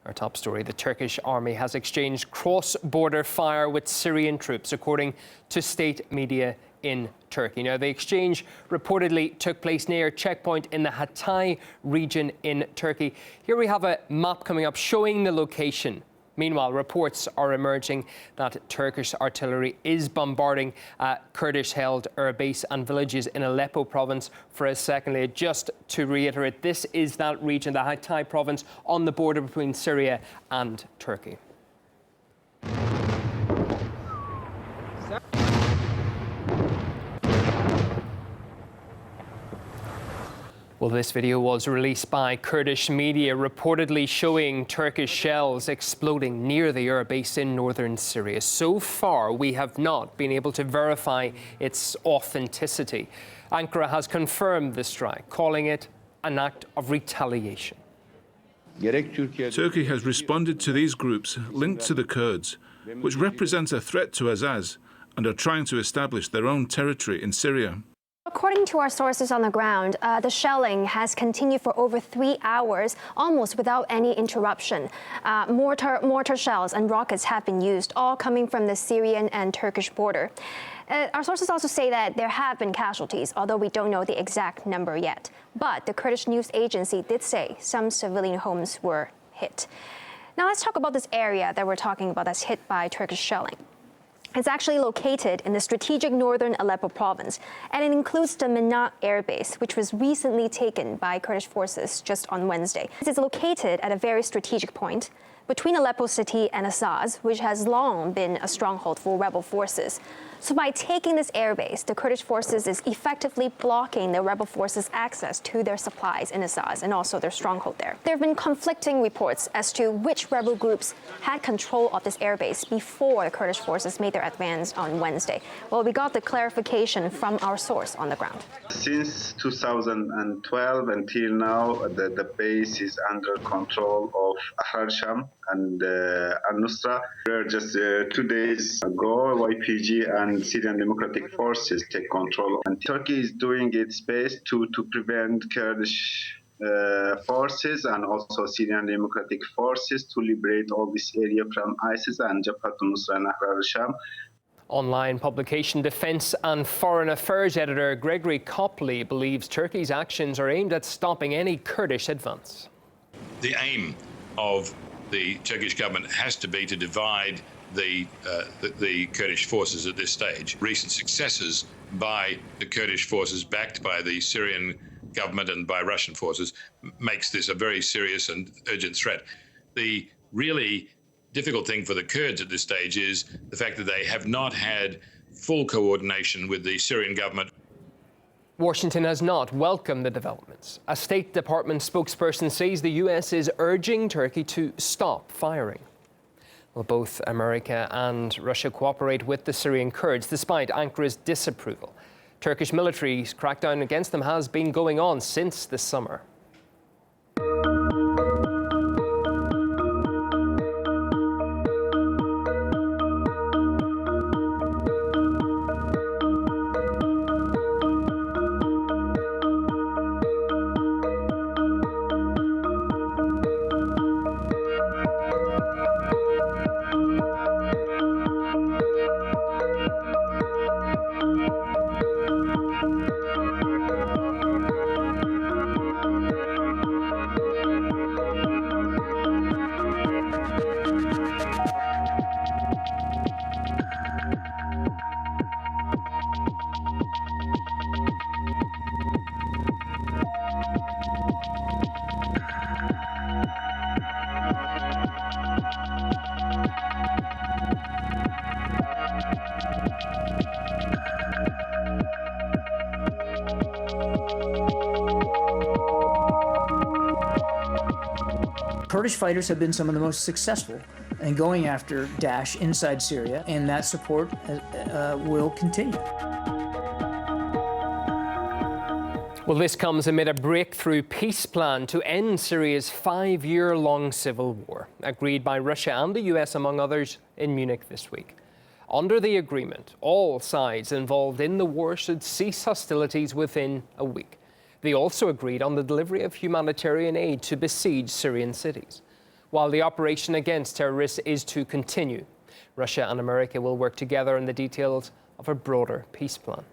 Our top story, the Turkish army has exchanged cross-border fire with Syrian troops, according to state media in Turkey. Now, the exchange reportedly took place near a checkpoint in the Hatay region in Turkey. Here we have a map coming up showing the location. Meanwhile, reports are emerging that Turkish artillery is bombarding Kurdish-held airbase and villages in Aleppo province for a second. Just to reiterate, this is that region, the Hatay province, on the border between Syria and Turkey. Well, this video was released by Kurdish media, reportedly showing Turkish shells exploding near the airbase in northern Syria. So far, we have not been able to verify its authenticity. Ankara has confirmed the strike, calling it an act of retaliation. Turkey has responded to these groups linked to the Kurds, which represent a threat to Azaz and are trying to establish their own territory in Syria. According to our sources on the ground, the shelling has continued for over 3 hours, almost without any interruption. Mortar shells and rockets have been used, all coming from the Syrian and Turkish border. Our sources also say that there have been casualties, although we don't know the exact number yet. But the Kurdish news agency did say some civilian homes were hit. Now let's talk about this area that we're talking about that's hit by Turkish shelling. It's actually located in the strategic northern Aleppo province, and it includes the Menat air base, which was recently taken by Kurdish forces just on Wednesday. It's located at a very strategic point between Aleppo city and Azaz, which has long been a stronghold for rebel forces. So by taking this airbase, the Kurdish forces is effectively blocking the rebel forces' access to their supplies in Azaz and also their stronghold there. There have been conflicting reports as to which rebel groups had control of this airbase before the Kurdish forces made their advance on Wednesday. Well, we got the clarification from our source on the ground. Since 2012 until now, the base is under control of Ahrar Sham and Al-Nusra. Just 2 days ago, YPG and Syrian Democratic Forces take control. And Turkey is doing its best to prevent Kurdish forces and also Syrian Democratic Forces to liberate all this area from ISIS and Jabhat al-Nusra and Ahrar Sham. Online publication Defence and Foreign Affairs editor Gregory Copley believes Turkey's actions are aimed at stopping any Kurdish advance. The aim of the Turkish government has to be to divide the Kurdish forces at this stage. Recent successes by the Kurdish forces, backed by the Syrian government and by Russian forces, makes this a very serious and urgent threat. The really difficult thing for the Kurds at this stage is the fact that they have not had full coordination with the Syrian government. Washington has not welcomed the developments. A State Department spokesperson says the U.S. is urging Turkey to stop firing. Well, both America and Russia cooperate with the Syrian Kurds, despite Ankara's disapproval. Turkish military's crackdown against them has been going on since this summer. Kurdish fighters have been some of the most successful in going after Daesh inside Syria, and that support will continue. Well, this comes amid a breakthrough peace plan to end Syria's 5-year-long civil war, agreed by Russia and the US, among others, in Munich this week. Under the agreement, all sides involved in the war should cease hostilities within a week. They also agreed on the delivery of humanitarian aid to besieged Syrian cities. while the operation against terrorists is to continue. Russia and America will work together on the details of a broader peace plan.